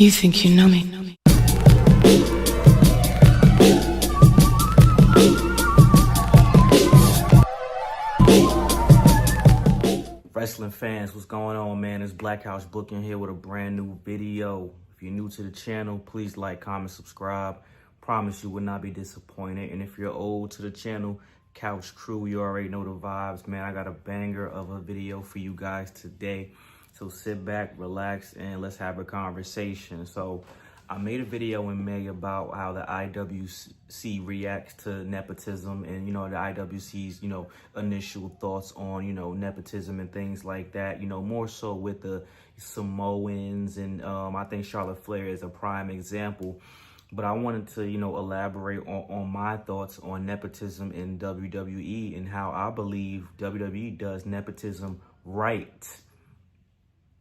You think you know me? Wrestling fans, what's going on, man? It's Black House Booking here with a brand new video. If you're new to the channel, please like, comment, subscribe. Promise you will not be disappointed. And if you're old to the channel, Couch Crew, you already know the vibes, man. I got a banger of a video for you guys today. So sit back, relax, and let's have a conversation. So I made a video in May about how the IWC reacts to nepotism and, the IWC's, initial thoughts on, nepotism and things like that, more so with the Samoans. And I think Charlotte Flair is a prime example. But I wanted to, elaborate on my thoughts on nepotism in WWE and how I believe WWE does nepotism right.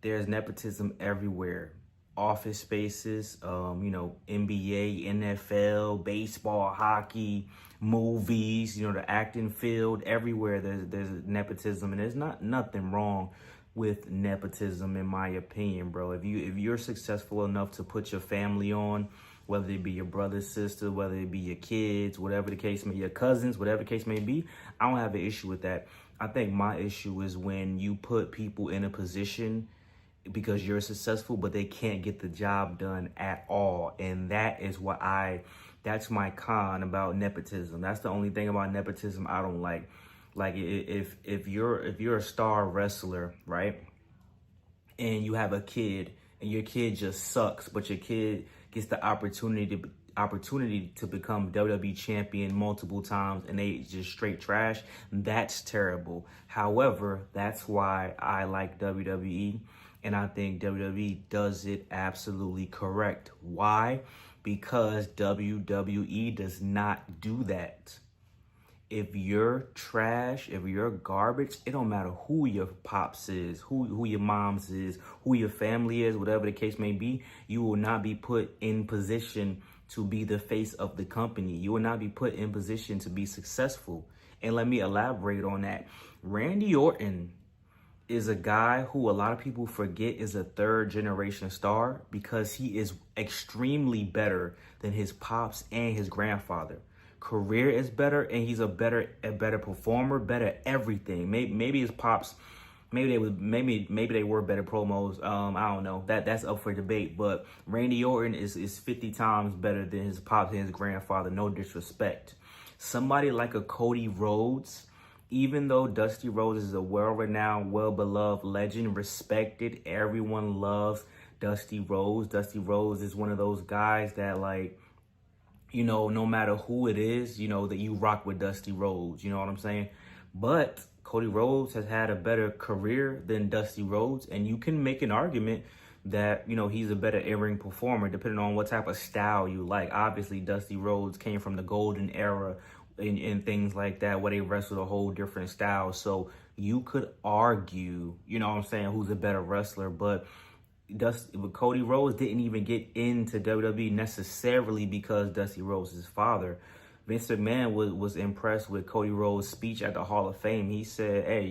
There's nepotism everywhere. Office spaces, NBA, NFL, baseball, hockey, movies, the acting field, everywhere there's nepotism, and there's nothing wrong with nepotism in my opinion, bro. If you're successful enough to put your family on, whether it be your brother, sister, whether it be your kids, whatever the case may, your cousins, whatever the case may be, I don't have an issue with that. I think my issue is when you put people in a position because you're successful, but they can't get the job done at all. And that is that's my con about nepotism. That's the only thing about nepotism I don't like. Like if you're a star wrestler, right? And you have a kid and your kid just sucks, but your kid gets the opportunity to become WWE champion multiple times and they just straight trash, that's terrible. However, that's why I like WWE. And I think WWE does it absolutely correct. Why? Because WWE does not do that. If you're trash, if you're garbage, it don't matter who your pops is, who your moms is, who your family is, whatever the case may be, you will not be put in position to be the face of the company. You will not be put in position to be successful. And let me elaborate on that. Randy Orton is a guy who a lot of people forget is a third generation star because he is extremely better than his pops and his grandfather. Career is better, and he's a better performer, better everything. Maybe his pops, maybe they were better promos. I don't know. That's up for debate. But Randy Orton is 50 times better than his pops and his grandfather. No disrespect. Somebody like a Cody Rhodes. Even though Dusty Rhodes is a well-renowned, well-beloved legend, respected, everyone loves Dusty Rhodes. Dusty Rhodes is one of those guys that, like, no matter who it is, that you rock with Dusty Rhodes. You know what I'm saying? But Cody Rhodes has had a better career than Dusty Rhodes, and you can make an argument that, he's a better in-ring performer depending on what type of style you like. Obviously, Dusty Rhodes came from the golden era and things like that, where they wrestled a whole different style. So you could argue, who's a better wrestler, but Cody Rhodes didn't even get into WWE necessarily because Dusty Rhodes' his father. Vince McMahon was impressed with Cody Rhodes' speech at the Hall of Fame. He said, hey,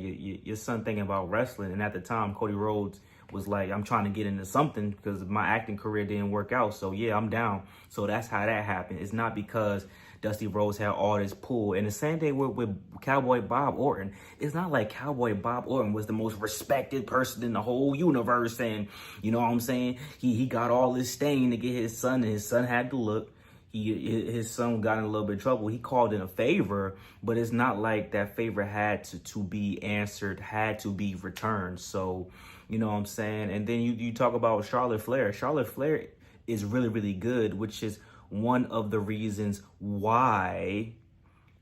your son thinking about wrestling. And at the time, Cody Rhodes was like, I'm trying to get into something because my acting career didn't work out. So yeah, I'm down. So that's how that happened. It's not because Dusty Rhodes had all this pull. And the same thing with Cowboy Bob Orton. It's not like Cowboy Bob Orton was the most respected person in the whole universe. And you know what I'm saying? He got all this stain to get his son, and his son had to look. His son got in a little bit of trouble. He called in a favor, but it's not like that favor had to be answered, had to be returned. So, you know what I'm saying? And then you talk about Charlotte Flair. Charlotte Flair is really, really good, which is one of the reasons why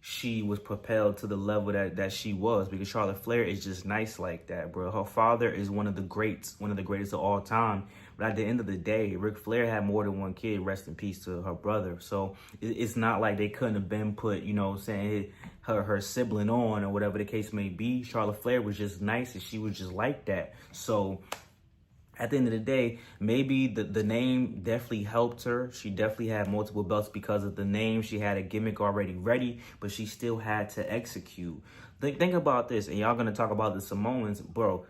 she was propelled to the level that she was, because Charlotte Flair is just nice like that, bro. Her father is one of the greatest of all time. But at the end of the day, Ric Flair had more than one kid. Rest in peace to her brother. So it's not like they couldn't have been put, her sibling on or whatever the case may be. Charlotte Flair was just nice, and she was just like that. So at the end of the day, maybe the name definitely helped her. She definitely had multiple belts because of the name. She had a gimmick already ready, but she still had to execute. Think about this, and y'all gonna talk about the Samoans, bro.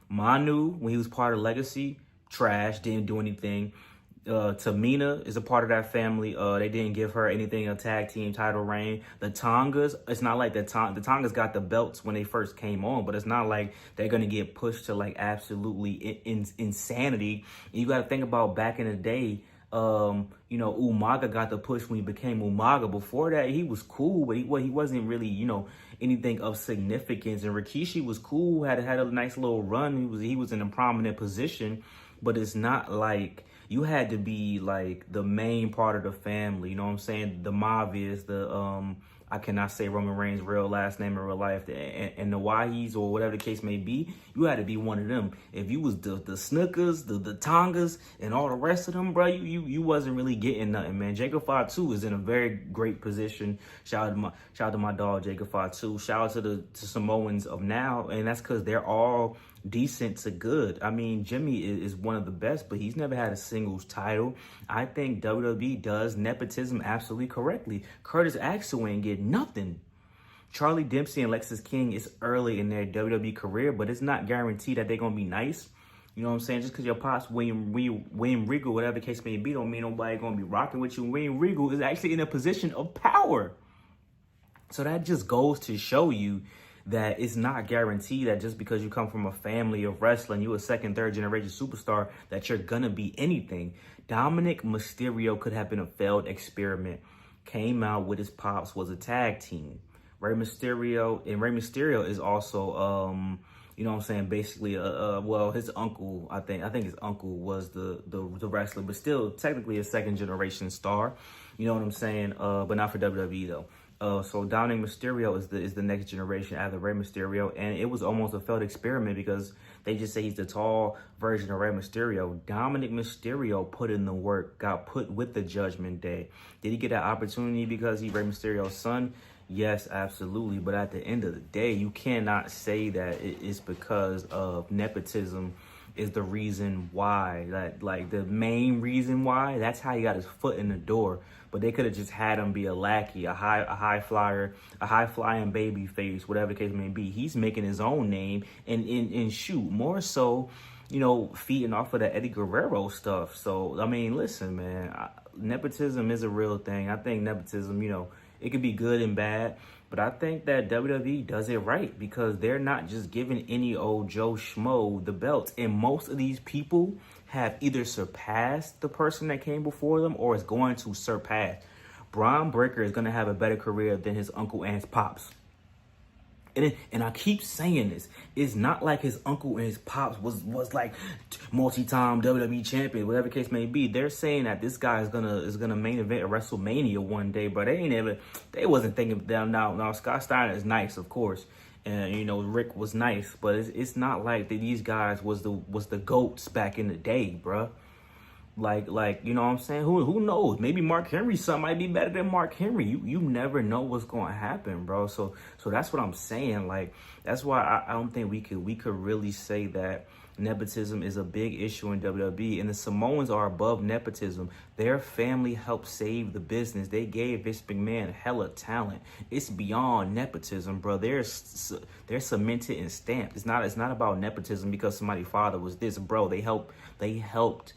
Manu, when he was part of Legacy, trash, didn't do anything. Tamina is a part of that family. They didn't give her anything, a tag team title reign. The Tongas, it's not like the Tongas got the belts when they first came on, but it's not like they're gonna get pushed to like absolutely insanity. And you got to think about back in the day. You know, Umaga got the push when he became Umaga. Before that, he was cool, but he wasn't really, you know, anything of significance. And Rikishi was cool, had a nice little run. He was in a prominent position, but it's not like you had to be like the main part of the family. You know what I'm saying? The Mavias, I cannot say Roman Reigns' real last name in real life, and the Wahis or whatever the case may be, you had to be one of them. If you was the Snookers, the Tongas, and all the rest of them, bro, you wasn't really getting nothing, man. Jacob Fatu is in a very great position. Shout out to my dog Jacob Fatu. Shout out to the Samoans of now, and that's because they're all decent to good. I mean, Jimmy is one of the best, but he's never had a singles title. I think WWE does nepotism absolutely correctly. Curtis Axel ain't get nothing. Charlie Dempsey and Lexis King is early in their WWE career, but it's not guaranteed that they're gonna be nice. You know what I'm saying? Just because your pops William Regal, whatever the case may be, don't mean nobody gonna be rocking with you. William Regal is actually in a position of power. So that just goes to show you that it's not guaranteed that just because you come from a family of wrestling, you a second, third generation superstar, that you're gonna be anything. Dominic Mysterio could have been a failed experiment. Came out with his pops, was a tag team. Rey Mysterio is also, you know what I'm saying, basically, well, his uncle, I think his uncle was the wrestler, but still technically a second generation star. You know what I'm saying? But not for WWE though. So Dominic Mysterio is the next generation after Rey Mysterio, and it was almost a failed experiment because they just say he's the tall version of Rey Mysterio. Dominic Mysterio put in the work, got put with the Judgment Day. Did he get that opportunity because he's Rey Mysterio's son? Yes, absolutely. But at the end of the day, you cannot say that it's because of nepotism is the reason why, like the main reason why. That's how he got his foot in the door. But they could have just had him be a lackey, a high flyer, a high flying baby face, whatever the case may be. He's making his own name and shoot, more so, you know, feeding off of the Eddie Guerrero stuff. So I mean, listen, man, nepotism is a real thing. I think nepotism, you know, it could be good and bad. But I think that WWE does it right because they're not just giving any old Joe Schmo the belts. And most of these people have either surpassed the person that came before them or is going to surpass. Braun Breaker is going to have a better career than his uncle and his pops. And I keep saying this, it's not like his uncle and his pops was like multi-time WWE champion, whatever the case may be. They're saying that this guy is gonna main event at WrestleMania one day, but they wasn't thinking that. Now Scott Steiner is nice, of course, and you know Rick was nice, but it's not like that these guys was the GOATs back in the day, bruh. Like, you know what I'm saying? Who knows? Maybe Mark Henry's son might be better than Mark Henry. You never know what's going to happen, bro. So that's what I'm saying. Like, that's why I don't think we could really say that nepotism is a big issue in WWE. And the Samoans are above nepotism. Their family helped save the business. They gave Vince McMahon hella talent. It's beyond nepotism, bro. They're cemented and stamped. It's not about nepotism because somebody's father was this, bro. They helped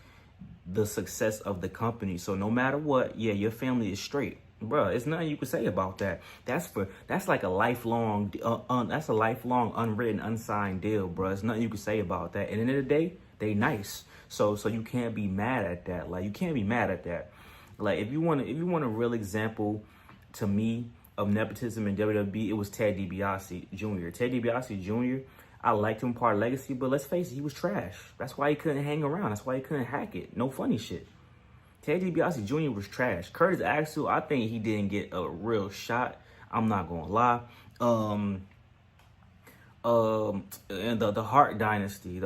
the success of the company. So no matter what, yeah, your family is straight, bro. It's nothing you can say about that. That's like a lifelong unwritten, unsigned deal, bro. It's nothing you can say about that. And at the end of the day, they nice. So you can't be mad at that. Like, you can't be mad at that. Like, if you want a real example to me of nepotism in WWE, it was Ted DiBiase Jr. Ted DiBiase Jr., I liked him part of Legacy, but let's face it, he was trash. That's why he couldn't hang around. That's why he couldn't hack it. No funny shit. Ted DiBiase Jr. was trash. Curtis Axel, I think he didn't get a real shot. I'm not gonna lie. And the Hart Dynasty.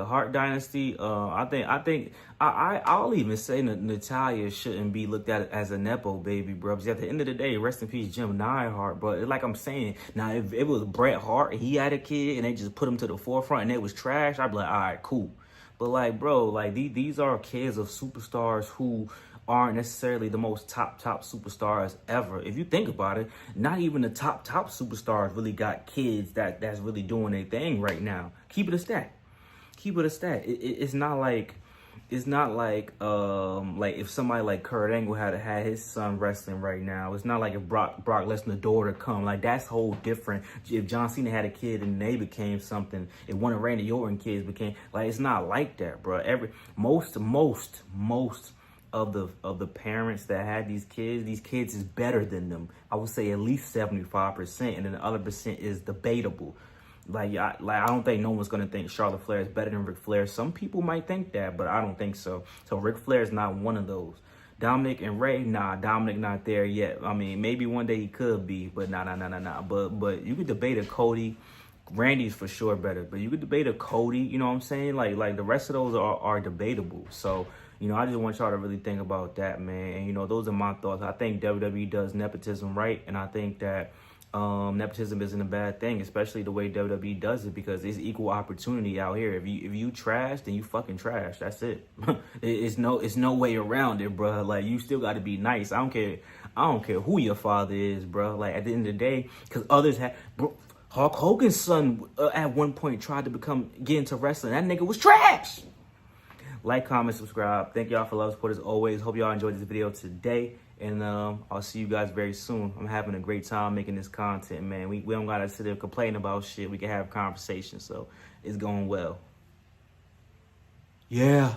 I'll even say Natalya shouldn't be looked at as a nepo baby, bro. Because at the end of the day, rest in peace, Jim Neidhart. But like I'm saying, now if it was Bret Hart, he had a kid, and they just put him to the forefront, and it was trash, I'd be like, all right, cool. But like, bro, like these are kids of superstars who aren't necessarily the most top superstars ever. If you think about it, not even the top superstars really got kids that's really doing their thing right now. Keep it a stat. It's not like it's not like if somebody like Kurt Angle had his son wrestling right now. It's not like if Brock Lesnar's daughter come. Like, that's whole different. If John Cena had a kid and they became something, if one of Randy Orton kids became, like, it's not like that, bro. Most of the parents that had these kids is better than them. I would say at least 75%, and then the other percent is debatable. Like I don't think no one's gonna think Charlotte Flair is better than Ric Flair. Some people might think that, but I don't think so. So Ric Flair is not one of those. Dominic and Ray, nah, Dominic not there yet. I mean, maybe one day he could be, but nah. But you could debate a Cody. Randy's for sure better, but you could debate a Cody. You know what I'm saying? Like the rest of those are debatable. So, you know, I just want y'all to really think about that, man. And, you know, those are my thoughts. I think WWE does nepotism right, and I think that nepotism isn't a bad thing, especially the way WWE does it, because it's equal opportunity out here. If you trash, then you fucking trash. That's it. It's no way around it, bro. Like, you still got to be nice. I don't care who your father is, bro. Like, at the end of the day, because others have, bro, Hulk Hogan's son at one point tried to get into wrestling. That nigga was trash. Like, comment, subscribe. Thank y'all for love, support as always. Hope y'all enjoyed this video today. And I'll see you guys very soon. I'm having a great time making this content, man. We don't gotta sit there complaining about shit. We can have conversations, so it's going well. Yeah.